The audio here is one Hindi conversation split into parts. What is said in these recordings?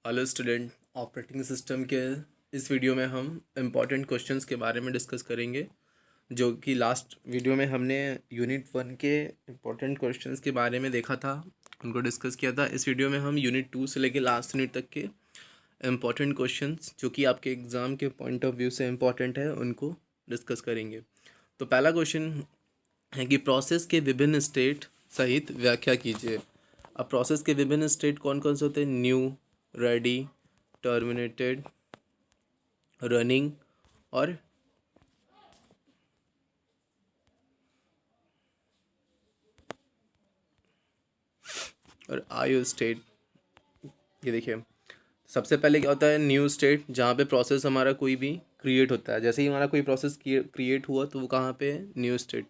हेलो स्टूडेंट, ऑपरेटिंग सिस्टम के इस वीडियो में हम इम्पॉर्टेंट क्वेश्चंस के बारे में डिस्कस करेंगे। जो कि लास्ट वीडियो में हमने यूनिट 1 के इम्पॉर्टेंट क्वेश्चंस के बारे में देखा था, उनको डिस्कस किया था। इस वीडियो में हम यूनिट 2 से लेकर लास्ट यूनिट तक के इम्पॉर्टेंट क्वेश्चंस जो कि आपके एग्ज़ाम के पॉइंट ऑफ व्यू से इम्पॉर्टेंट है उनको डिस्कस करेंगे। तो पहला क्वेश्चन है कि प्रोसेस के विभिन्न स्टेट सहित व्याख्या कीजिए। अब प्रोसेस के विभिन्न स्टेट कौन कौन से होते हैं? न्यू, रेडी, टर्मिनेटेड, रनिंग और आयो स्टेट। ये देखिए, सबसे पहले क्या होता है? न्यू स्टेट, जहाँ पे प्रोसेस हमारा कोई भी क्रिएट होता है। जैसे ही हमारा कोई प्रोसेस क्रिएट हुआ तो वो कहाँ पे है? New state.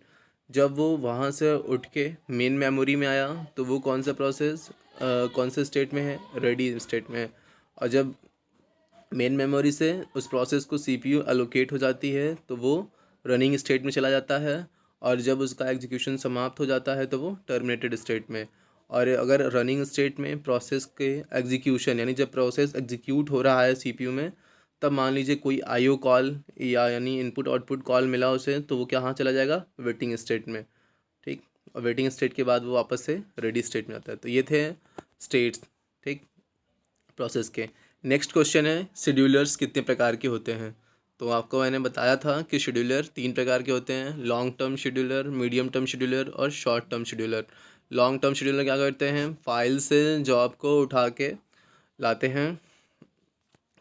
जब वो वहाँ से उठ के मेन मेमोरी में आया तो वो कौन सा प्रोसेस कौन से स्टेट में है? रेडी स्टेट में है। और जब मेन मेमोरी से उस प्रोसेस को सीपीयू एलोकेट हो जाती है तो वो रनिंग स्टेट में चला जाता है। और जब उसका एग्जीक्यूशन समाप्त हो जाता है तो वो टर्मिनेटेड स्टेट में। और अगर रनिंग स्टेट में प्रोसेस के एग्जीक्यूशन यानी जब प्रोसेस एग्जीक्यूट हो रहा है सीपीयू में, तब मान लीजिए कोई आईओ कॉल या यानी इनपुट आउटपुट कॉल मिला उसे, तो वो कहाँ चला जाएगा? वेटिंग स्टेट में। ठीक। और वेटिंग स्टेट के बाद वो वापस से रेडी स्टेट में आता है। तो ये थे स्टेट्स, ठीक, प्रोसेस के। नेक्स्ट क्वेश्चन है, शेड्यूलर्स कितने प्रकार के होते हैं? तो आपको मैंने बताया था कि शेड्यूलर 3 प्रकार के होते हैं: long term scheduler, medium term scheduler और short term scheduler. Long term scheduler क्या करते हैं? फाइल से जॉब को उठा के लाते हैं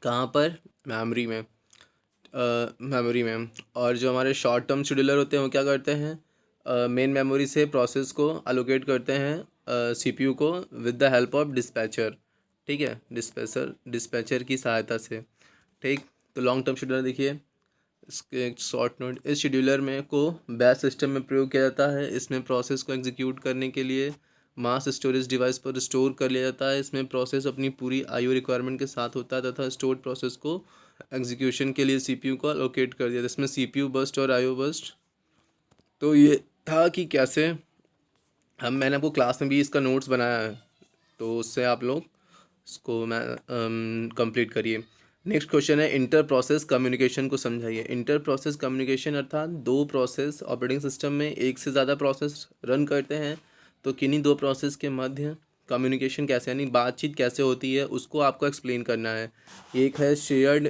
कहाँ पर? मेमोरी में। मेमोरी में। और जो हमारे शॉर्ट टर्म शेड्यूलर होते हैं वो क्या करते हैं? मेन मेमोरी से प्रोसेस को अलोकेट करते हैं सीपीयू को with the help of dispatcher. ठीक है, डिस्पैचर की सहायता से। ठीक। तो लॉन्ग टर्म शेड्यूलर देखिए, इसके एक शॉर्ट नोट, इस शेड्यूलर में को बैच सिस्टम में प्रयोग किया जाता है। इसमें प्रोसेस को एग्जीक्यूट करने के लिए मास स्टोरेज डिवाइस पर स्टोर कर लिया जाता है। इसमें प्रोसेस अपनी पूरी आईओ रिक्वायरमेंट के साथ होता है तथा स्टोर्ड प्रोसेस को एग्जीक्यूशन के लिए सीपीयू को अलोकेट कर दिया। इसमें सीपीयू बर्स्ट और आईओ बर्स्ट। तो ये था कि कैसे मैंने आपको क्लास में भी इसका नोट्स बनाया है, तो उससे आप लोग इसको मैं कंप्लीट करिए। नेक्स्ट क्वेश्चन है, इंटर प्रोसेस कम्युनिकेशन को समझाइए। इंटर प्रोसेस कम्युनिकेशन अर्थात दो प्रोसेस ऑपरेटिंग सिस्टम में एक से ज़्यादा प्रोसेस रन करते हैं तो किन्हीं दो प्रोसेस के मध्य कम्युनिकेशन कैसे यानी बातचीत कैसे होती है उसको आपको एक्सप्लेन करना है। एक है शेयर्ड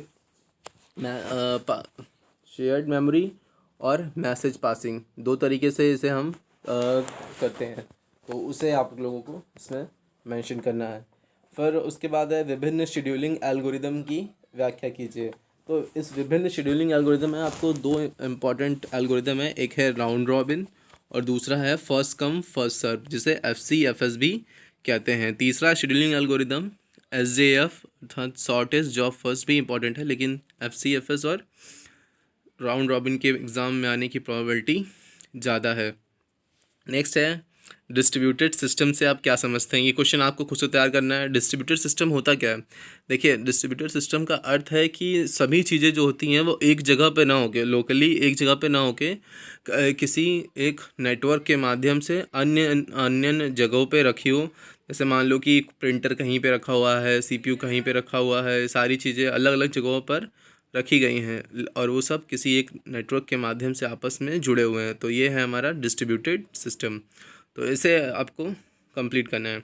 मेमोरी और मैसेज पासिंग। दो तरीके से इसे हम करते हैं, तो उसे आप लोगों को इसमें मेंशन करना है। फिर उसके बाद है, विभिन्न शेड्यूलिंग एल्गोरिदम की व्याख्या कीजिए। तो इस विभिन्न शेड्यूलिंग एल्गोरिदम में आपको दो इम्पॉर्टेंट एल्गोरिदम है, एक है राउंड रॉबिन और दूसरा है फर्स्ट कम फर्स्ट सर्व, जिसे FCFS भी कहते हैं। तीसरा शेड्यूलिंग एल्गोरिदम SJF अर्थात शॉर्टेस्ट जॉब फर्स्ट भी इंपॉर्टेंट है, लेकिन FCFS और राउंड रॉबिन के एग्ज़ाम में आने की प्रोबेबिलिटी ज़्यादा है। नेक्स्ट है, डिस्ट्रीब्यूटेड सिस्टम से आप क्या समझते हैं? ये क्वेश्चन आपको खुद से तैयार करना है। डिस्ट्रीब्यूटेड सिस्टम होता क्या है? देखिए, डिस्ट्रीब्यूटेड सिस्टम का अर्थ है कि सभी चीज़ें जो होती हैं वो एक जगह पे ना होके, लोकली एक जगह पे ना होके किसी एक नेटवर्क के माध्यम से अन्य अन्य जगहों पे रखी हो। जैसे मान लो कि प्रिंटर कहीं पे रखा हुआ है, CPU कहीं पे रखा हुआ है, सारी चीज़ें अलग अलग जगहों पर रखी गई हैं और वो सब किसी एक नेटवर्क के माध्यम से आपस में जुड़े हुए हैं। तो ये है हमारा डिस्ट्रीब्यूटेड सिस्टम। तो इसे आपको कंप्लीट करना है।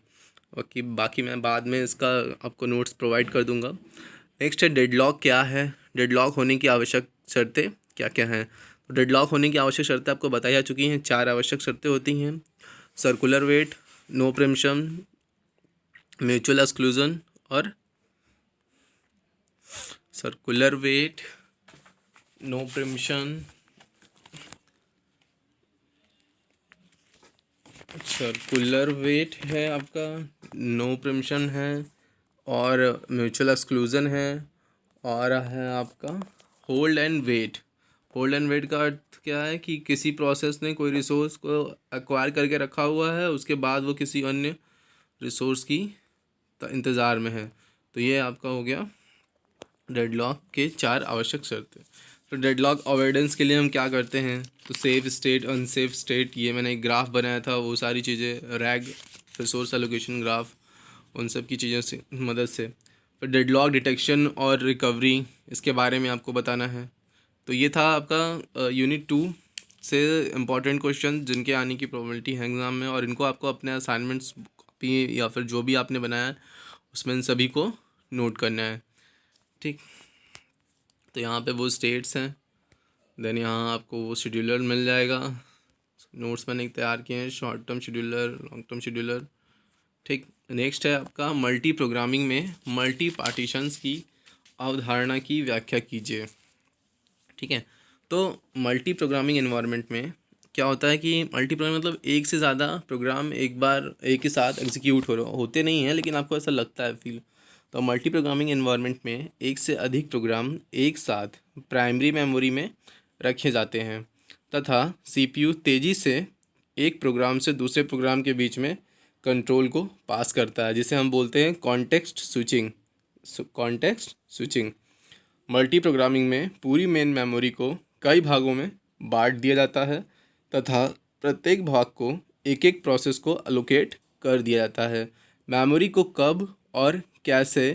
बाकी मैं बाद में इसका आपको नोट्स प्रोवाइड कर दूंगा। नेक्स्ट है, डेडलॉक क्या है? डेडलॉक होने की आवश्यक शर्तें क्या क्या हैं? तो डेडलॉक होने की आवश्यक शर्तें आपको बताई जा चुकी हैं। 4 आवश्यक शर्तें होती हैं: circular wait, no preemption, mutual exclusion और circular wait, no preemption, circular wait है आपका, नो प्रीम्पशन है और म्यूचुअल एक्सक्लूजन है और है आपका hold and wait. Hold and wait का अर्थ क्या है कि किसी प्रोसेस ने कोई रिसोर्स को एक्वायर करके रखा हुआ है, उसके बाद वो किसी अन्य रिसोर्स की इंतज़ार में है। तो ये आपका हो गया डेडलॉक के 4 आवश्यक शर्तें। तो डेडलॉक अवॉइडेंस के लिए हम क्या करते हैं? तो सेफ स्टेट, अनसेफ स्टेट, ये मैंने एक ग्राफ बनाया था, वो सारी चीज़ें रैग रिसोर्स एलोकेशन ग्राफ, उन सब की चीज़ों से मदद से फिर डेडलॉक डिटेक्शन और रिकवरी, इसके बारे में आपको बताना है। तो ये था आपका यूनिट 2 से इम्पॉर्टेंट क्वेश्चन जिनके आने की प्रोबेबिलिटी है एग्ज़ाम में, और इनको आपको अपने असाइनमेंट्स कॉपी या फिर जो भी आपने बनाया है उसमें इन सभी को नोट करना है। ठीक, तो यहाँ पे वो स्टेट्स हैं, देन यहाँ आपको वो शेड्यूलर मिल जाएगा, नोट्स मैंने तैयार किए हैं, short term scheduler, long term scheduler. ठीक, नेक्स्ट है आपका मल्टी प्रोग्रामिंग में मल्टी पार्टीशंस की अवधारणा की व्याख्या कीजिए। ठीक है, तो मल्टी प्रोग्रामिंग एनवायरनमेंट में क्या होता है कि मल्टी प्रोग्रामिंग मतलब एक से ज़्यादा प्रोग्राम एक बार एक ही साथ एग्जीक्यूट होते नहीं हैं, लेकिन आपको ऐसा लगता है फील। तो मल्टी प्रोग्रामिंग एनवायरनमेंट में एक से अधिक प्रोग्राम एक साथ प्राइमरी मेमोरी में रखे जाते हैं तथा सीपीयू तेज़ी से एक प्रोग्राम से दूसरे प्रोग्राम के बीच में कंट्रोल को पास करता है, जिसे हम बोलते हैं context switching. Context switching multi programming में पूरी मेन मेमोरी को कई भागों में बांट दिया जाता है तथा प्रत्येक भाग को एक एक प्रोसेस को अलोकेट कर दिया जाता है। मेमोरी को कब और कैसे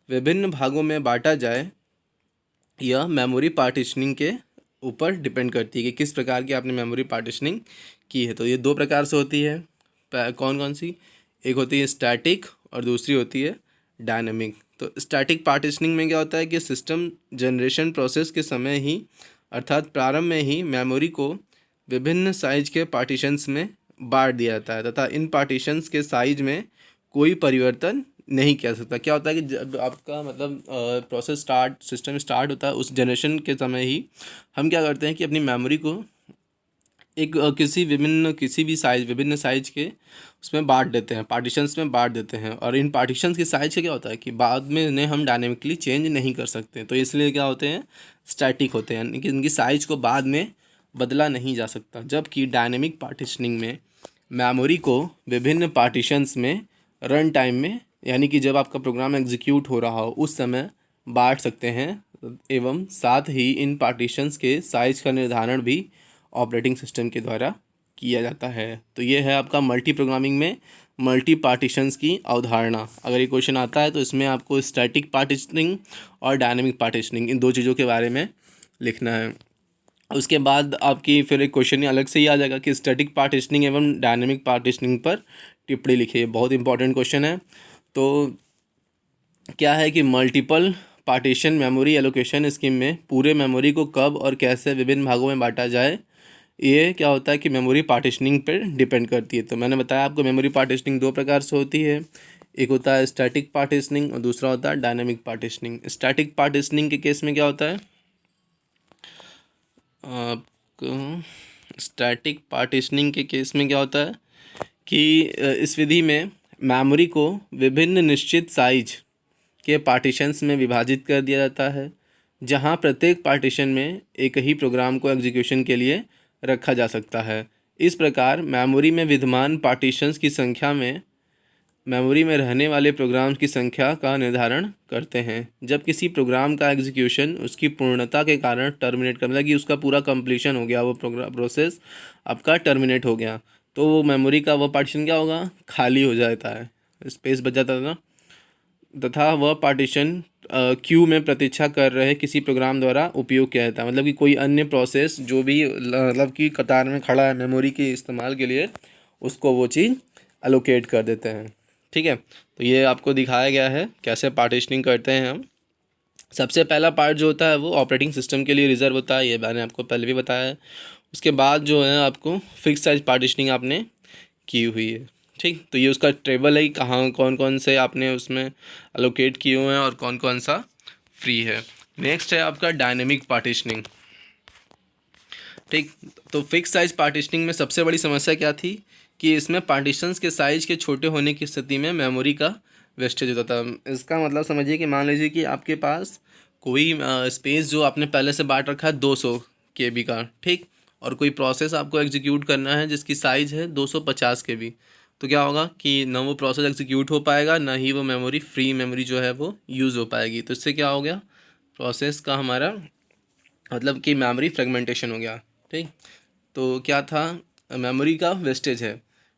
विभिन्न भागों में बांटा जाए यह मेमोरी पार्टीशनिंग के ऊपर डिपेंड करती है कि किस प्रकार की आपने मेमोरी पार्टीशनिंग की है। तो ये दो प्रकार से होती है, कौन कौन सी? एक होती है स्टैटिक और दूसरी होती है डायनेमिक। तो स्टैटिक पार्टीशनिंग में क्या होता है कि सिस्टम जनरेशन प्रोसेस के समय ही अर्थात प्रारंभ में ही मेमोरी को विभिन्न साइज के पार्टीशंस में बांट दिया जाता है तथा इन पार्टीशंस के साइज में कोई परिवर्तन नहीं किया जा सकता। क्या होता है कि जब आपका मतलब प्रोसेस सिस्टम स्टार्ट होता है उस जनरेशन के समय ही हम क्या करते हैं कि अपनी मेमोरी को एक किसी भी साइज विभिन्न साइज के उसमें बांट देते हैं, पार्टीशंस में बांट देते हैं। और इन पार्टीशंस के साइज से क्या होता है कि बाद में इन्हें हम डायनेमिकली चेंज नहीं कर सकते, तो इसलिए क्या होते हैं, स्टैटिक होते हैं, यानी कि इनकी साइज को बाद में बदला नहीं जा सकता। जबकि डायनेमिक पार्टीशनिंग में मेमोरी को विभिन्न पार्टीशंस में रन टाइम में, यानी कि जब आपका प्रोग्राम एग्जीक्यूट हो रहा हो उस समय बांट सकते हैं एवं साथ ही इन पार्टीशंस के साइज का निर्धारण भी ऑपरेटिंग सिस्टम के द्वारा किया जाता है। तो ये है आपका मल्टी प्रोग्रामिंग में मल्टी पार्टीशंस की अवधारणा। अगर ये क्वेश्चन आता है तो इसमें आपको स्टैटिक पार्टीशनिंग और डायनेमिक पार्टीशनिंग इन दो चीज़ों के बारे में लिखना है। उसके बाद आपकी फिर एक क्वेश्चन अलग से ही आ जाएगा कि स्टैटिक पार्टीशनिंग एवं डायनेमिक पार्टीशनिंग पर टिप्पणी लिखिए। बहुत इंपॉर्टेंट क्वेश्चन है। तो क्या है कि multiple partition memory allocation scheme में पूरे मेमोरी को कब और कैसे विभिन्न भागों में बांटा जाए, ये क्या होता है कि मेमोरी पार्टीशनिंग पर डिपेंड करती है। तो मैंने बताया आपको मेमोरी पार्टीशनिंग दो प्रकार से होती है, एक होता है स्टैटिक पार्टीशनिंग और दूसरा होता है डायनेमिक पार्टीशनिंग। स्टैटिक पार्टीशनिंग के केस में क्या होता है, आपको स्टैटिक पार्टीशनिंग के केस में क्या होता है कि इस विधि में मेमोरी को विभिन्न निश्चित साइज के पार्टीशंस में विभाजित कर दिया जाता है, जहां प्रत्येक पार्टीशन में एक ही प्रोग्राम को एग्जीक्यूशन के लिए रखा जा सकता है। इस प्रकार मेमोरी में विद्यमान पार्टीशंस की संख्या में मेमोरी में रहने वाले प्रोग्राम्स की संख्या का निर्धारण करते हैं। जब किसी प्रोग्राम का एग्जीक्यूशन उसकी पूर्णता के कारण टर्मिनेट करने लगी, उसका पूरा कंप्लीशन हो गया, वो प्रोसेस आपका टर्मिनेट हो गया, तो वो मेमोरी का वह पार्टीशन क्या होगा, खाली हो जाता है, स्पेस बच जाता था तथा वह पार्टीशन क्यू में प्रतीक्षा कर रहे किसी प्रोग्राम द्वारा उपयोग किया जाता है। मतलब कि कोई अन्य प्रोसेस जो भी मतलब कि कतार में खड़ा है मेमोरी के इस्तेमाल के लिए, उसको वो चीज़ अलोकेट कर देते हैं। ठीक है, तो ये आपको दिखाया गया है कैसे पार्टीशनिंग करते हैं हम। सबसे पहला पार्ट जो होता है वो ऑपरेटिंग सिस्टम के लिए रिजर्व होता है, ये मैंने आपको पहले भी बताया है। उसके बाद जो है आपको फिक्स साइज पार्टीशनिंग आपने की हुई है। ठीक, तो ये उसका टेबल है कि कहाँ कौन कौन से आपने उसमें अलोकेट किए हुए हैं और कौन कौन सा फ्री है। नेक्स्ट है आपका डायनेमिक पार्टीशनिंग। ठीक, तो फिक्स साइज पार्टीशनिंग में सबसे बड़ी समस्या क्या थी कि इसमें पार्टीशंस के साइज के छोटे होने की स्थिति में मेमोरी का वेस्टेज होता था। इसका मतलब समझिए कि मान लीजिए कि आपके पास कोई स्पेस जो आपने पहले से बांट रखा है 200 KB का, ठीक, और कोई प्रोसेस आपको एग्जीक्यूट करना है जिसकी साइज़ है 250 KB, तो क्या होगा कि ना वो प्रोसेस एग्जीक्यूट हो पाएगा, ना ही वो मेमोरी फ्री मेमोरी जो है वो यूज़ हो पाएगी। तो इससे क्या हो गया, प्रोसेस का हमारा मतलब कि मेमोरी फ्रेगमेंटेशन हो गया। ठीक, तो क्या था, मेमोरी का वेस्टेज है।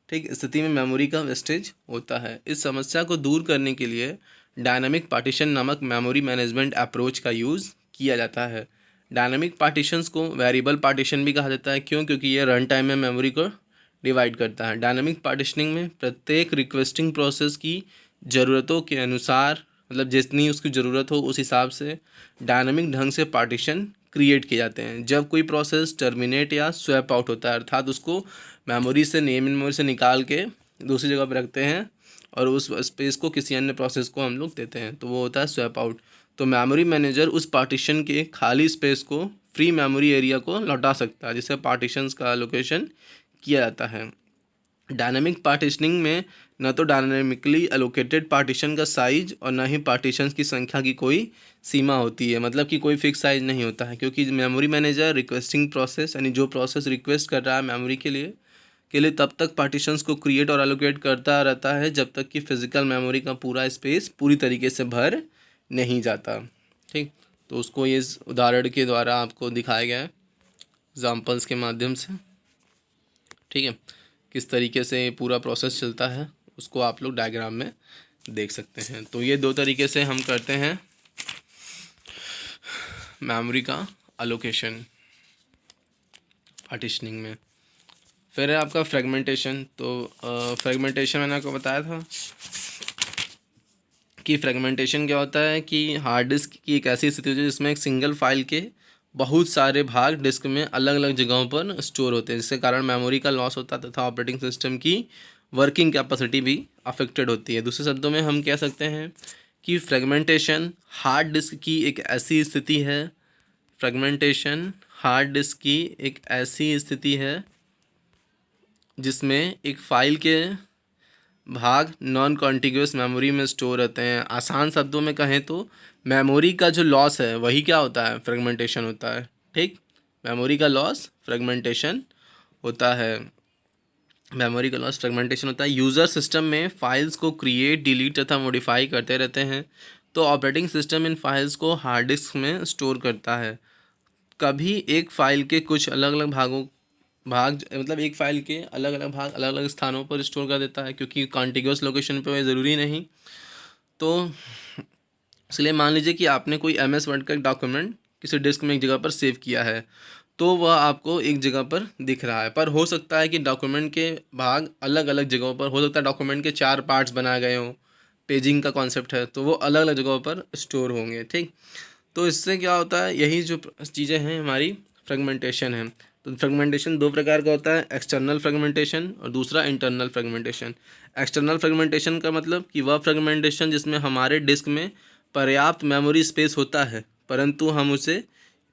ठीक, स्थिति में मेमोरी का वेस्टेज होता है। इस समस्या को दूर करने के लिए डायनामिक पार्टीशन नामक मेमोरी मैनेजमेंट अप्रोच का यूज़ किया जाता है। डायनामिक पार्टीशंस को वेरिएबल पार्टीशन भी कहा जाता है। क्यों? क्योंकि ये रन टाइम में मेमोरी को डिवाइड करता है। डायनामिक पार्टीशनिंग में प्रत्येक रिक्वेस्टिंग प्रोसेस की ज़रूरतों के अनुसार, मतलब जितनी उसकी ज़रूरत हो उस हिसाब से डायनामिक ढंग से पार्टीशन क्रिएट किए जाते हैं। जब कोई प्रोसेस टर्मिनेट या स्वैप आउट होता है, अर्थात उसको मेमोरी से नेम मेमोरी से निकाल के दूसरी जगह पर रखते हैं और उस स्पेस को किसी अन्य प्रोसेस को हम लोग देते हैं, तो वो होता है स्वैप आउट। तो मेमोरी मैनेजर उस पार्टीशन के खाली स्पेस को फ्री मेमोरी एरिया को लौटा सकता है, जिससे पार्टीशंस का एलोकेशन किया जाता है। डायनामिक पार्टीशनिंग में न तो डायनामिकली एलोकेटेड पार्टीशन का साइज और न ही पार्टीशंस की संख्या की कोई सीमा होती है, मतलब कि कोई फिक्स साइज नहीं होता है, क्योंकि मेमोरी मैनेजर रिक्वेस्टिंग प्रोसेस यानी जो प्रोसेस रिक्वेस्ट कर रहा है मेमोरी के लिए तब तक पार्टीशंस को क्रिएट और एलोकेट करता रहता है जब तक कि फिजिकल मेमोरी का पूरा स्पेस पूरी तरीके से भर नहीं जाता। ठीक, तो उसको ये इस उदाहरण के द्वारा आपको दिखाया गया है एग्जाम्पल्स के माध्यम से। ठीक है, किस तरीके से ये पूरा प्रोसेस चलता है उसको आप लोग डायग्राम में देख सकते हैं। तो ये दो तरीके से हम करते हैं मेमोरी का एलोकेशन पार्टीशनिंग में। फिर है आपका फ्रेगमेंटेशन। तो फ्रेगमेंटेशन मैंने आपको बताया था कि फ्रेगमेंटेशन क्या होता है कि हार्ड डिस्क की एक ऐसी स्थिति होती है जिसमें एक सिंगल फाइल के बहुत सारे भाग डिस्क में अलग अलग जगहों पर स्टोर होते हैं, जिसके कारण मेमोरी का लॉस होता है तथा ऑपरेटिंग सिस्टम की वर्किंग कैपेसिटी भी अफेक्टेड होती है। दूसरे शब्दों में हम कह सकते हैं कि फ्रेगमेंटेशन हार्ड डिस्क की एक ऐसी स्थिति है फ्रेगमेंटेशन हार्ड डिस्क की एक ऐसी स्थिति है जिसमें एक फ़ाइल के भाग नॉन कॉन्टिग्यूस मेमोरी में स्टोर रहते हैं। आसान शब्दों में कहें तो मेमोरी का जो लॉस है वही क्या होता है? फ्रेगमेंटेशन होता है। ठीक, मेमोरी का लॉस फ्रेगमेंटेशन होता है। मेमोरी का लॉस फ्रेगमेंटेशन होता है। यूज़र सिस्टम में फाइल्स को क्रिएट डिलीट तथा मॉडिफाई करते रहते हैं, तो ऑपरेटिंग सिस्टम इन फाइल्स को हार्ड डिस्क में स्टोर करता है। कभी एक फ़ाइल के कुछ अलग अलग मतलब एक फ़ाइल के अलग अलग भाग अलग अलग स्थानों पर स्टोर कर देता है, क्योंकि कॉन्टिग्यूस लोकेशन पे ज़रूरी नहीं। तो इसलिए मान लीजिए कि आपने कोई MS वर्ड का एक डॉक्यूमेंट किसी डिस्क में एक जगह पर सेव किया है, तो वह आपको एक जगह पर दिख रहा है, पर हो सकता है कि डॉक्यूमेंट के भाग अलग अलग जगहों पर हो सकता है। डॉक्यूमेंट के 4 पार्ट्स बनाए गए हों, पेजिंग का कॉन्सेप्ट है, तो वो अलग अलग जगहों पर स्टोर होंगे। ठीक, तो इससे क्या होता है, यही जो चीज़ें हैं हमारी फ्रेगमेंटेशन है। तो फ्रेगमेंटेशन दो प्रकार का होता है, एक्सटर्नल फ्रेगमेंटेशन और दूसरा इंटरनल फ्रेगमेंटेशन। एक्सटर्नल फ्रेगमेंटेशन का मतलब कि वह फ्रेगमेंटेशन जिसमें हमारे डिस्क में पर्याप्त मेमोरी स्पेस होता है परंतु हम उसे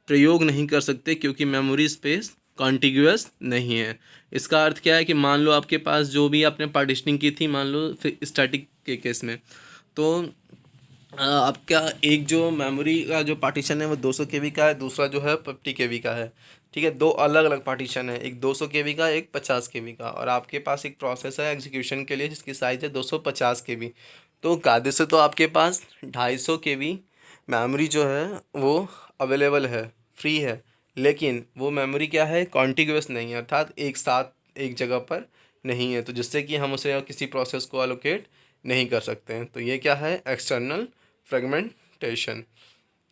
प्रयोग नहीं कर सकते क्योंकि मेमोरी स्पेस कॉन्टिग्यूअस नहीं है। इसका अर्थ क्या है कि मान लो आपके पास जो भी आपने पार्टीशनिंग की थी, मान लो स्टैटिक के केस में, तो आपका एक जो मेमोरी का जो पार्टीशन है वो 200 केबी का है, दूसरा जो है 50 केबी का है। ठीक है, दो अलग अलग पार्टीशन है, एक 200 केबी का, एक 50 केबी का, और आपके पास एक प्रोसेस है एग्जीक्यूशन के लिए जिसकी साइज़ है 250 केबी। तो कायदे से तो आपके पास 250 केबी मेमोरी जो है वो अवेलेबल है, फ्री है, लेकिन वो मेमोरी क्या है? कॉन्टिग्यूअस नहीं है, अर्थात एक साथ एक जगह पर नहीं है, तो जिससे कि हम उसे किसी प्रोसेस को एलोकेट नहीं कर सकते हैं। तो ये क्या है? External fragmentation.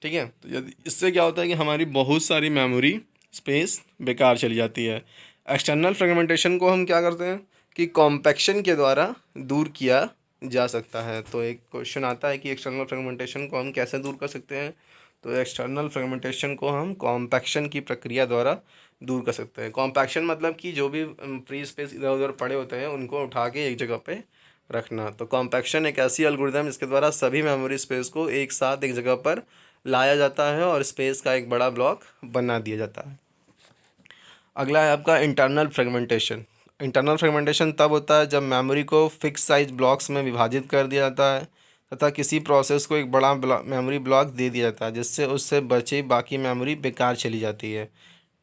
ठीक है, तो यदि इससे क्या होता है कि हमारी बहुत सारी मेमोरी स्पेस बेकार चली जाती है। एक्सटर्नल फ्रेगमेंटेशन को हम क्या करते हैं कि कॉम्पैक्शन के द्वारा दूर किया जा सकता है। तो एक क्वेश्चन आता है कि एक्सटर्नल फ्रेगमेंटेशन को हम कैसे दूर कर सकते हैं? तो एक्सटर्नल फ्रेगमेंटेशन को हम कॉम्पैक्शन की प्रक्रिया द्वारा दूर कर सकते हैं। कॉम्पैक्शन मतलब कि जो भी फ्री स्पेस इधर उधर पड़े होते हैं उनको उठा के एक जगह पे रखना। तो कॉम्पैक्शन एक ऐसी एल्गोरिदम जिसके द्वारा सभी मेमोरी स्पेस को एक साथ एक जगह पर लाया जाता है और स्पेस का एक बड़ा ब्लॉक बना दिया जाता है। अगला है आपका इंटरनल फ्रेगमेंटेशन। इंटरनल फ्रेगमेंटेशन तब होता है जब मेमोरी को फिक्स साइज ब्लॉक्स में विभाजित कर दिया जाता है तथा किसी प्रोसेस को एक बड़ा मेमोरी ब्लॉक दे दिया जाता है, जिससे उससे बची बाकी मेमोरी बेकार चली जाती है।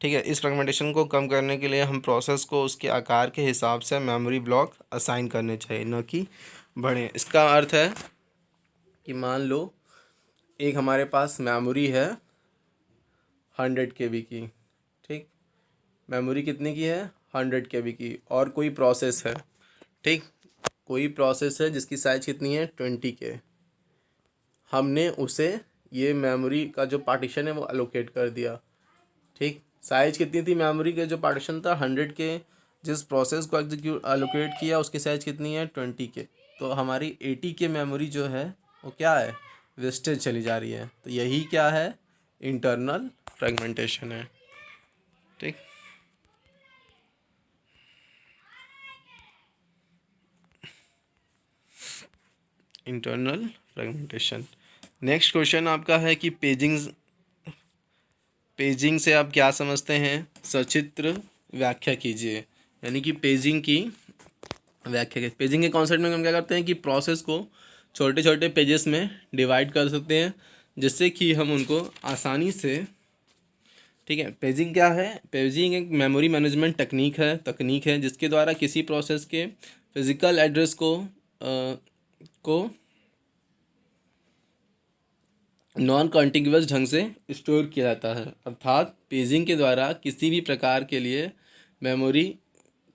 ठीक है, इस फ्रेगमेंटेशन को कम करने के लिए हम प्रोसेस को उसके आकार के हिसाब से मेमोरी ब्लॉक असाइन करने चाहिए, न कि बढ़ें। इसका अर्थ है कि मान लो एक हमारे पास मेमोरी है 100 केबी की। ठीक, मेमोरी कितने की है? 100 केबी की। और कोई प्रोसेस है, ठीक, कोई प्रोसेस है जिसकी साइज़ कितनी है? 20 के। हमने उसे ये मेमोरी का जो पार्टीशन है वो अलोकेट कर दिया। ठीक, साइज कितनी थी मेमोरी के, जो पार्टीशन था 100 के, जिस प्रोसेस को एग्जीक्यूट अलोकेट किया उसकी साइज कितनी है 20 के। तो हमारी 80 के मेमोरी जो है वो क्या है, वेस्टेज चली जा रही है। तो यही क्या है, इंटरनल फ्रेगमेंटेशन है। ठीक, इंटरनल फ्रेगमेंटेशन। नेक्स्ट क्वेश्चन आपका है कि पेजिंग से आप क्या समझते हैं, सचित्र व्याख्या कीजिए। यानी कि पेजिंग की व्याख्या। पेजिंग के कॉन्सेप्ट में हम क्या करते हैं कि प्रोसेस को छोटे छोटे पेजेस में डिवाइड कर सकते हैं, जिससे कि हम उनको आसानी से, ठीक है। पेजिंग क्या है, पेजिंग एक मेमोरी मैनेजमेंट तकनीक है जिसके द्वारा किसी प्रोसेस के फिजिकल एड्रेस को नॉन कॉन्टिग्यूअस ढंग से स्टोर किया जाता है। अर्थात पेजिंग के द्वारा किसी भी प्रकार के लिए मेमोरी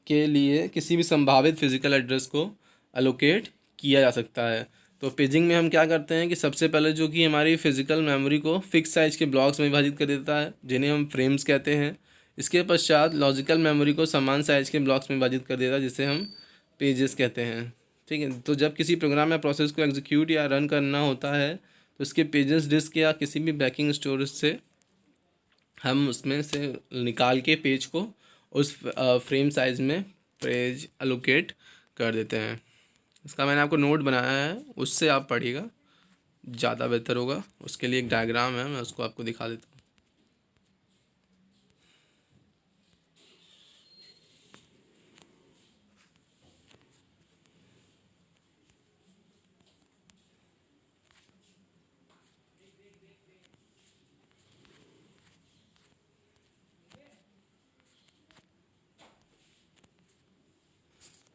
के लिए किसी भी संभावित फिजिकल एड्रेस को अलोकेट किया जा सकता है। तो पेजिंग में हम क्या करते हैं कि सबसे पहले जो कि हमारी फिजिकल मेमोरी को फिक्स साइज के ब्लॉक्स में विभाजित कर देता है, जिन्हें हम फ्रेम्स कहते हैं। इसके पश्चात लॉजिकल मेमोरी को समान साइज के ब्लॉक्स में विभाजित कर देता है, जिसे हम पेजेस कहते हैं। ठीक है, तो जब किसी प्रोग्राम या प्रोसेस को एग्जीक्यूट या रन करना होता है तो इसके पेजेस डिस्क या किसी भी बैकिंग स्टोरेज से हम उसमें से निकाल के पेज को उस फ्रेम साइज में पेज अलोकेट कर देते हैं। इसका मैंने आपको नोट बनाया है, उससे आप पढ़िएगा, ज़्यादा बेहतर होगा। उसके लिए एक डायग्राम है, मैं उसको आपको दिखा देता हूँ।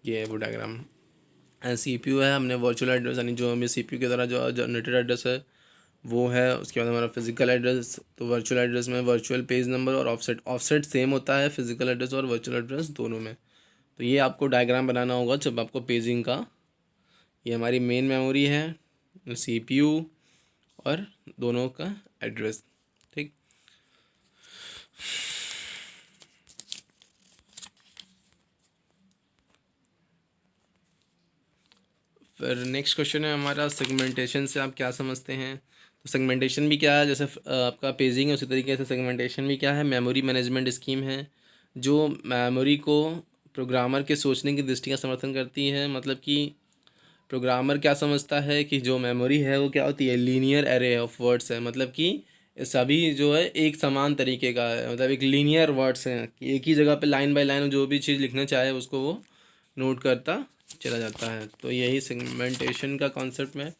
ये है वो डायग्राम। CPU है, हमने वर्चुअल एड्रेस यानी जो हमें CPU के द्वारा जो जनरेटेड एड्रेस है वो है। उसके बाद हमारा फिजिकल एड्रेस, तो वर्चुअल एड्रेस में वर्चुअल पेज नंबर और ऑफसेट सेम होता है फिजिकल एड्रेस और वर्चुअल एड्रेस दोनों में। तो ये आपको डायग्राम बनाना होगा जब आपको पेजिंग का। ये हमारी मेन मेमोरी है, CPU और दोनों का एड्रेस। ठीक, फिर नेक्स्ट क्वेश्चन है हमारा, सेगमेंटेशन से आप क्या समझते हैं। तो सेगमेंटेशन भी क्या है, जैसे आपका पेजिंग है उसी तरीके से सेगमेंटेशन भी क्या है, मेमोरी मैनेजमेंट स्कीम है जो मेमोरी को प्रोग्रामर के सोचने की दृष्टि का समर्थन करती है। मतलब कि प्रोग्रामर क्या समझता है कि जो मेमोरी है वो क्या होती है, लीनियर एरे ऑफ वर्ड्स है। मतलब कि सभी जो है एक समान तरीके का है, मतलब एक लीनियर वर्ड्स हैं कि एक ही जगह पे लाइन बाय लाइन जो भी चीज़ लिखना चाहे उसको वो नोट करता चला जाता है। तो यही सेगमेंटेशन का कॉन्सेप्ट में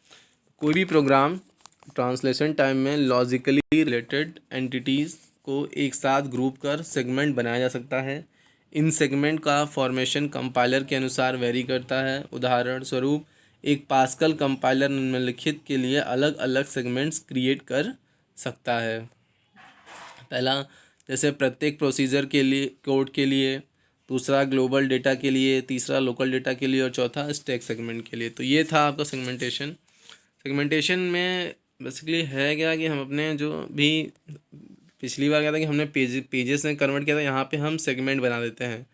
कोई भी प्रोग्राम ट्रांसलेशन टाइम में लॉजिकली रिलेटेड एंटिटीज़ को एक साथ ग्रुप कर सेगमेंट बनाया जा सकता है। इन सेगमेंट का फॉर्मेशन कंपाइलर के अनुसार वेरी करता है। उदाहरण स्वरूप एक पास्कल कंपाइलर निम्नलिखित के लिए अलग अलग सेगमेंट्स क्रिएट कर सकता है। पहला, जैसे प्रत्येक प्रोसीजर के लिए, कोड के लिए, दूसरा ग्लोबल डेटा के लिए, तीसरा लोकल डेटा के लिए और चौथा स्टैक सेगमेंट के लिए। तो ये था आपका सेगमेंटेशन। सेगमेंटेशन में बेसिकली है क्या कि हम अपने जो भी पिछली बार क्या था कि हमने पेजेस में कन्वर्ट किया था, यहाँ पे हम सेगमेंट बना देते हैं।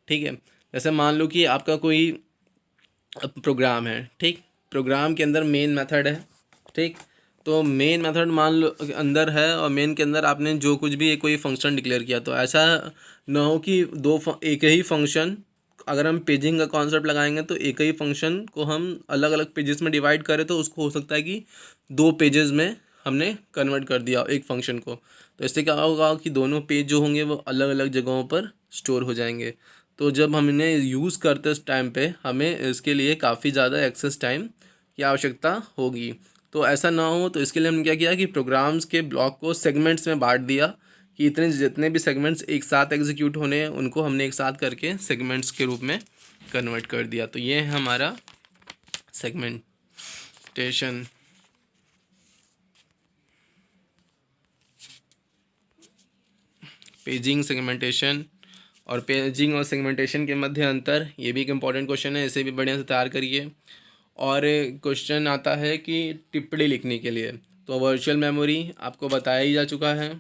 ठीक है, जैसे मान लो कि आपका कोई प्रोग्राम है। ठीक, प्रोग्राम के अंदर मेन मेथड है। ठीक, तो मेन मेथड मान लो अंदर है और मेन के अंदर आपने जो कुछ भी कोई फंक्शन डिक्लेयर किया, तो ऐसा ना हो कि एक ही फंक्शन, अगर हम पेजिंग का कॉन्सेप्ट लगाएंगे तो एक ही फंक्शन को हम अलग अलग पेजेस में डिवाइड करें तो उसको हो सकता है कि 2 पेजेस में हमने कन्वर्ट कर दिया एक फंक्शन को। तो इससे क्या होगा कि दोनों पेज जो होंगे वो अलग अलग जगहों पर स्टोर हो जाएंगे। तो जब हम इन्हें यूज़ करते उस टाइम पे हमें इसके लिए काफ़ी ज़्यादा एक्सेस टाइम की आवश्यकता होगी। तो ऐसा ना हो तो इसके लिए हमने क्या किया कि प्रोग्राम्स के ब्लॉक को सेगमेंट्स में बांट दिया कि इतने जितने भी सेगमेंट्स एक साथ एग्जीक्यूट होने हैं उनको हमने एक साथ करके सेगमेंट्स के रूप में कन्वर्ट कर दिया। तो ये है हमारा सेगमेंटेशन। पेजिंग, सेगमेंटेशन और पेजिंग और सेगमेंटेशन के मध्य अंतर, ये भी एक इम्पॉर्टेंट क्वेश्चन है, इसे भी बढ़िया से तैयार करिए। और क्वेश्चन आता है कि टिप्पणी लिखने के लिए, तो वर्चुअल मेमोरी आपको बताया ही जा चुका है।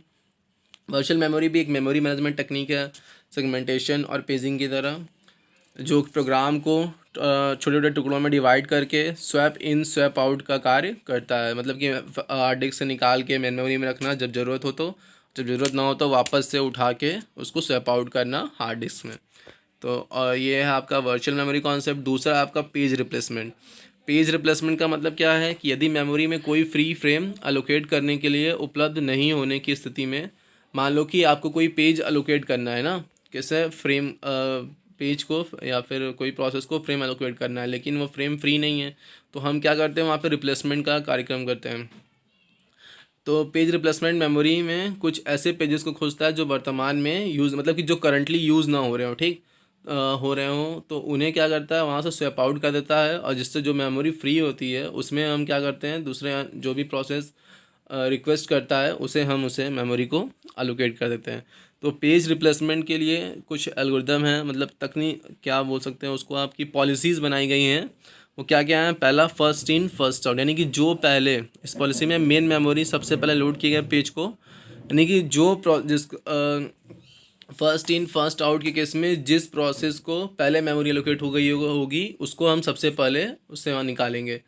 वर्चुअल मेमोरी भी एक मेमोरी मैनेजमेंट टेक्निक है, सेगमेंटेशन और पेजिंग की तरह, जो प्रोग्राम को छोटे छोटे टुकड़ों में डिवाइड करके स्वैप इन स्वैप आउट का कार्य करता है। मतलब कि हार्ड डिस्क से निकाल के मेन मेमोरी में रखना जब ज़रूरत हो, तो जब ज़रूरत ना हो तो वापस से उठा के उसको स्वैप आउट करना हार्ड डिस्क में। तो ये है आपका वर्चुअल मेमोरी कॉन्सेप्ट। दूसरा आपका पेज रिप्लेसमेंट। पेज रिप्लेसमेंट का मतलब क्या है कि यदि मेमोरी में कोई फ्री फ्रेम अलोकेट करने के लिए उपलब्ध नहीं होने की स्थिति में, मान लो कि आपको कोई पेज अलोकेट करना है ना, कैसे फ्रेम पेज को या फिर कोई प्रोसेस को फ्रेम अलोकेट करना है, लेकिन वो फ्रेम फ्री नहीं है, तो हम क्या करते हैं, वहाँ पे रिप्लेसमेंट का कार्यक्रम करते हैं। तो पेज रिप्लेसमेंट मेमोरी में कुछ ऐसे पेजेस को खोजता है जो वर्तमान में यूज़, मतलब कि जो करंटली यूज़ ना हो रहे हो, ठीक हो रहे हो, तो उन्हें क्या करता है, वहाँ से स्वैप आउट कर देता है, और जिससे जो मेमोरी फ्री होती है उसमें हम क्या करते हैं, दूसरे जो भी प्रोसेस रिक्वेस्ट करता है उसे मेमोरी को अलोकेट कर देते हैं। तो पेज रिप्लेसमेंट के लिए कुछ एल्गोरिदम है, मतलब तकनीक क्या बोल सकते हैं उसको, आपकी पॉलिसीज़ बनाई गई हैं। वो क्या क्या है, पहला फर्स्ट इन फर्स्ट आउट, यानी कि जो पहले इस पॉलिसी में मेन मेमोरी सबसे पहले लोड किए गए पेज को, यानी कि जो जिस फर्स्ट इन फर्स्ट आउट के केस में जिस प्रोसेस को पहले मेमोरी एलोकेट हो गई होगी उसको हम सबसे पहले उससे वहाँ निकालेंगे।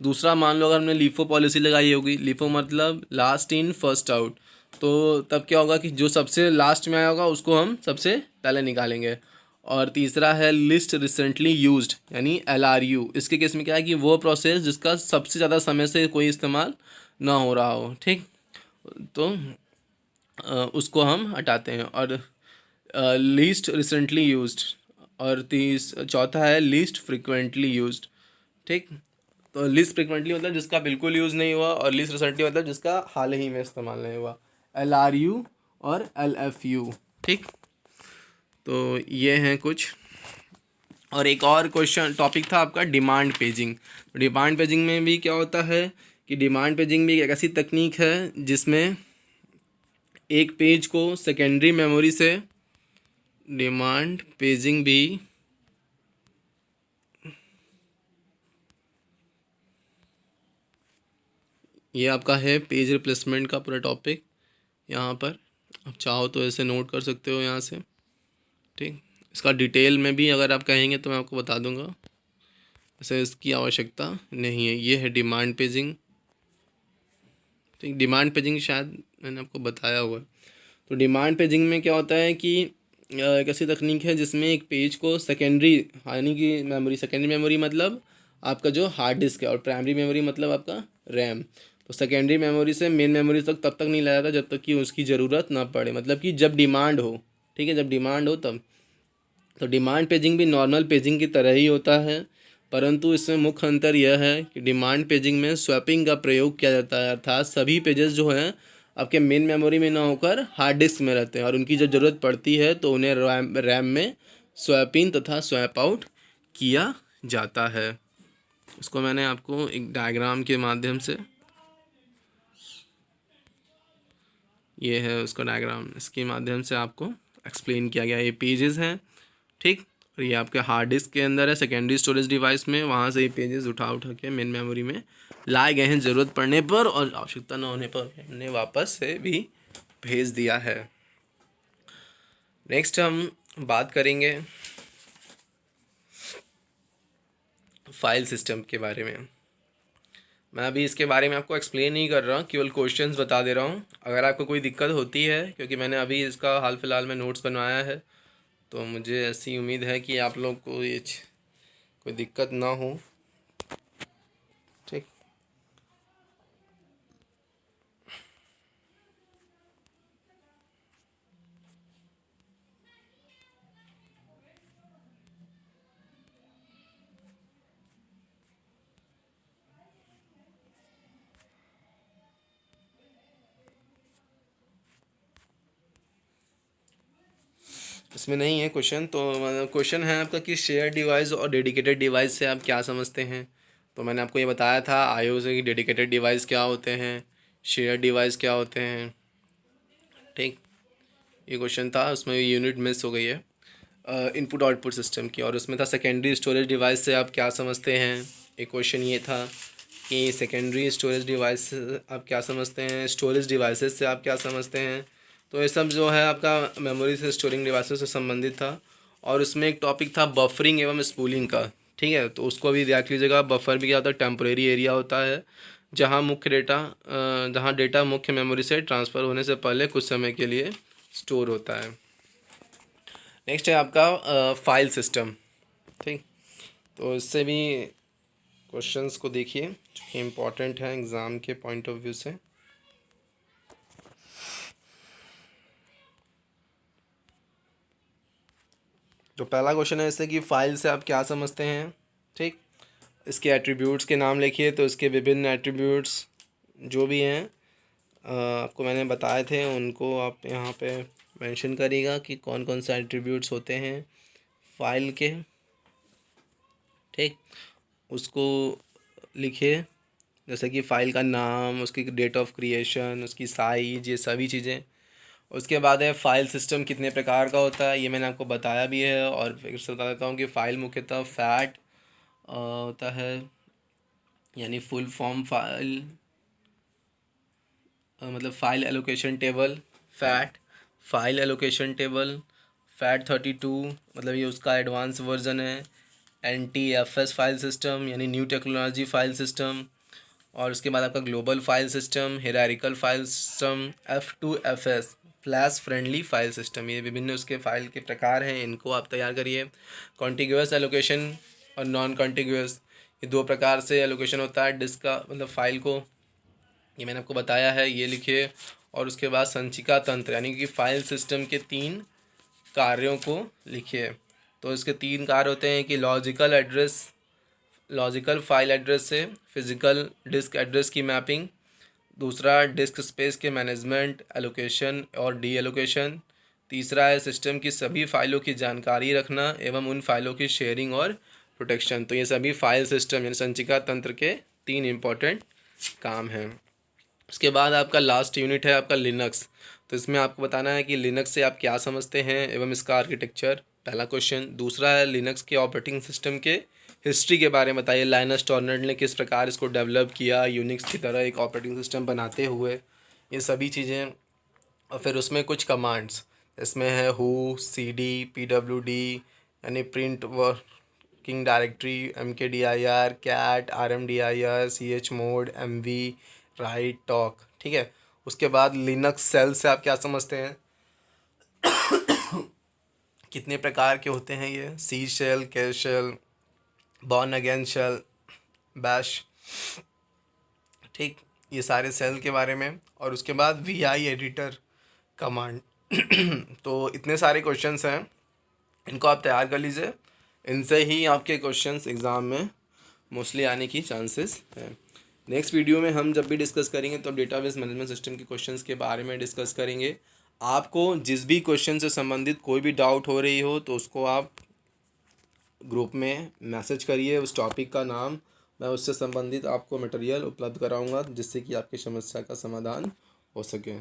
दूसरा, मान लो अगर हमने लीफो पॉलिसी लगाई होगी, लीफो मतलब लास्ट इन फर्स्ट आउट, तो तब क्या होगा कि जो सबसे लास्ट में आया होगा उसको हम सबसे पहले निकालेंगे। और तीसरा है लिस्ट रिसेंटली यूज्ड, यानी LRU। इसके केस में क्या है कि वो प्रोसेस जिसका सबसे ज़्यादा समय से कोई इस्तेमाल ना हो रहा हो, ठीक, तो उसको हम हटाते हैं। और लीस्ट रिसेंटली यूज्ड, और चौथा है लीस्ट फ्रिक्वेंटली यूज्ड, ठीक। तो लीस्ट फ्रिक्वेंटली मतलब जिसका बिल्कुल यूज़ नहीं हुआ, और लीस्ट रिसेंटली मतलब जिसका हाल ही में इस्तेमाल नहीं हुआ, LRU और LFU, ठीक। तो ये हैं कुछ। और एक और क्वेश्चन टॉपिक था आपका डिमांड पेजिंग। डिमांड पेजिंग में भी क्या होता है कि डिमांड पेजिंग भी एक ऐसी तकनीक है जिसमें एक पेज को सेकेंडरी मेमोरी से, डिमांड पेजिंग भी ये आपका है पेज रिप्लेसमेंट का पूरा टॉपिक यहाँ पर। आप चाहो तो ऐसे नोट कर सकते हो यहाँ से, ठीक। इसका डिटेल में भी अगर आप कहेंगे तो मैं आपको बता दूंगा, वैसे इसकी आवश्यकता नहीं है। ये है डिमांड पेजिंग, ठीक। डिमांड पेजिंग शायद मैंने आपको बताया हुआ है। तो डिमांड पेजिंग में क्या होता है कि एक ऐसी तकनीक है जिसमें एक पेज को सेकेंडरी, यानी कि मेमोरी, सेकेंडरी मेमोरी मतलब आपका जो हार्ड डिस्क है, और प्राइमरी मेमोरी मतलब आपका रैम। तो सेकेंडरी मेमोरी से मेन मेमोरी तक तब तक नहीं लाया जाता जब तक कि उसकी ज़रूरत ना पड़े, मतलब कि जब डिमांड हो, ठीक है, जब डिमांड हो तब। तो डिमांड पेजिंग भी नॉर्मल पेजिंग की तरह ही होता है, परंतु इसमें मुख्य अंतर यह है कि डिमांड पेजिंग में स्वैपिंग का प्रयोग किया जाता है, अर्थात सभी पेजेस जो हैं आपके मेन मेमोरी में ना होकर हार्ड डिस्क में रहते हैं, और उनकी जब ज़रूरत पड़ती है तो उन्हें रैम में स्वैप इन तथा स्वैप आउट किया जाता है। इसको मैंने आपको एक डायग्राम के माध्यम से, ये है उसका डायग्राम, इसके माध्यम से आपको एक्सप्लेन किया गया। ये पेजेस हैं, ठीक। और ये आपके हार्ड डिस्क के अंदर है, सेकेंडरी स्टोरेज डिवाइस में, वहाँ से ये पेजेस उठा उठा के मेन मेमोरी में लाए गए हैं, ज़रूरत पड़ने पर और आवश्यकता न होने पर हमने वापस से भी भेज दिया है। नेक्स्ट हम बात करेंगे फाइल सिस्टम के बारे में। मैं अभी इसके बारे में आपको एक्सप्लेन नहीं कर रहा हूँ, केवल क्वेश्चंस बता दे रहा हूँ। अगर आपको कोई दिक्कत होती है, क्योंकि मैंने अभी इसका हाल फिलहाल में नोट्स बनवाया है, तो मुझे ऐसी उम्मीद है कि आप लोग को ये कोई दिक्कत ना हो, ठीक। इसमें नहीं है क्वेश्चन, तो मतलब क्वेश्चन है आपका कि शेयर डिवाइस और डेडिकेटेड डिवाइस से आप क्या समझते हैं। तो मैंने आपको ये बताया था आईओ से कि डेडिकेटेड डिवाइस क्या होते हैं, शेयर डिवाइस क्या होते हैं, ठीक। ये क्वेश्चन था, उसमें यूनिट मिस हो गई है इनपुट आउटपुट सिस्टम की, और उसमें था सेकेंडरी स्टोरेज डिवाइस से आप क्या समझते हैं। एक क्वेश्चन ये था कि सेकेंडरी स्टोरेज डिवाइस आप क्या समझते हैं, स्टोरेज डिवाइसेस से आप क्या समझते हैं। तो ये सब जो है आपका मेमोरी से स्टोरिंग डिवाइसेस से संबंधित था। और उसमें एक टॉपिक था बफरिंग एवं स्पूलिंग का, ठीक है। तो उसको भी देख लीजिएगा। बफर भी क्या होता है, टेम्परेरी एरिया होता है जहाँ डेटा मुख्य मेमोरी से ट्रांसफ़र होने से पहले कुछ समय के लिए स्टोर होता है। नेक्स्ट है आपका फाइल सिस्टम, ठीक। तो इससे भी क्वेश्चंस को देखिए जो कि इम्पोर्टेंट है एग्ज़ाम के पॉइंट ऑफ व्यू से। तो पहला क्वेश्चन है इससे कि फ़ाइल से आप क्या समझते हैं, ठीक। इसके एट्रीब्यूट्स के नाम लिखिए। तो इसके विभिन्न एट्रीब्यूट्स जो भी हैं आपको मैंने बताए थे, उनको आप यहाँ पे मेंशन करिएगा कि कौन कौन से एट्रीब्यूट्स होते हैं फाइल के, ठीक। उसको लिखिए, जैसे कि फ़ाइल का नाम, उसकी डेट ऑफ क्रिएशन, उसकी साइज, ये सभी चीज़ें। उसके बाद है फ़ाइल सिस्टम कितने प्रकार का होता है, ये मैंने आपको बताया भी है। और फिर से बता देता हूँ कि फ़ाइल मुख्यतः फैट होता है, यानी फुल फॉर्म फाइल, मतलब file allocation table, fat file allocation table, FAT32 मतलब ये उसका एडवांस वर्जन है। NTFS फाइल सिस्टम यानी न्यू टेक्नोलॉजी फाइल सिस्टम। और उसके बाद आपका global file system, hierarchical file system, F2FS flash friendly file system. ये विभिन्न उसके फाइल के प्रकार हैं, इनको आप तैयार करिए। कॉन्टिग्यूअस एलोकेशन और नॉन कॉन्टिग्यूअस, ये दो प्रकार से एलोकेशन होता है डिस्क का, मतलब फ़ाइल को, ये मैंने आपको बताया है, ये लिखिए। और उसके बाद संचिका तंत्र यानी कि फ़ाइल सिस्टम के 3 कार्यों को लिखिए। तो इसके 3 कार्य होते हैं कि लॉजिकल फाइल एड्रेस से फिज़िकल डिस्क एड्रेस की मैपिंग, दूसरा डिस्क स्पेस के मैनेजमेंट, एलोकेशन और डी एलोकेशन, तीसरा है सिस्टम की सभी फाइलों की जानकारी रखना एवं उन फाइलों की शेयरिंग और प्रोटेक्शन। तो ये सभी फाइल सिस्टम यानी संचिका तंत्र के 3 इम्पॉर्टेंट काम हैं। उसके बाद आपका लास्ट यूनिट है आपका लिनक्स। तो इसमें आपको बताना है कि लिनक्स से आप क्या समझते हैं एवं इसका आर्किटेक्चर, पहला क्वेश्चन। दूसरा है लिनक्स के ऑपरेटिंग सिस्टम के हिस्ट्री के बारे में बताइए, लाइनस टॉर्नेट ने किस प्रकार इसको डेवलप किया यूनिक्स की तरह एक ऑपरेटिंग सिस्टम बनाते हुए, ये सभी चीज़ें। और फिर उसमें कुछ कमांड्स, इसमें है हु, cd, pwd यानी print working directory, mkdir, cat, rmdir, chmod, mv, right, talk, ठीक है। उसके बाद लिनक्स सेल से आप क्या समझते हैं, कितने प्रकार के होते हैं ये, C shell, K shell, Bourne again shell, bash, ठीक, ये सारे सेल के बारे में। और उसके बाद VI एडिटर कमांड। तो इतने सारे क्वेश्चंस हैं, इनको आप तैयार कर लीजिए। इनसे ही आपके क्वेश्चंस एग्ज़ाम में मोस्टली आने की चांसेस हैं। नेक्स्ट वीडियो में हम जब भी डिस्कस करेंगे तो डेटाबेस मैनेजमेंट सिस्टम के क्वेश्चंस के बारे में डिस्कस करेंगे। आपको जिस भी क्वेश्चन से संबंधित कोई भी डाउट हो रही हो तो उसको आप ग्रुप में मैसेज करिए, उस टॉपिक का नाम, मैं उससे संबंधित आपको मटेरियल उपलब्ध कराऊंगा जिससे कि आपकी समस्या का समाधान हो सके।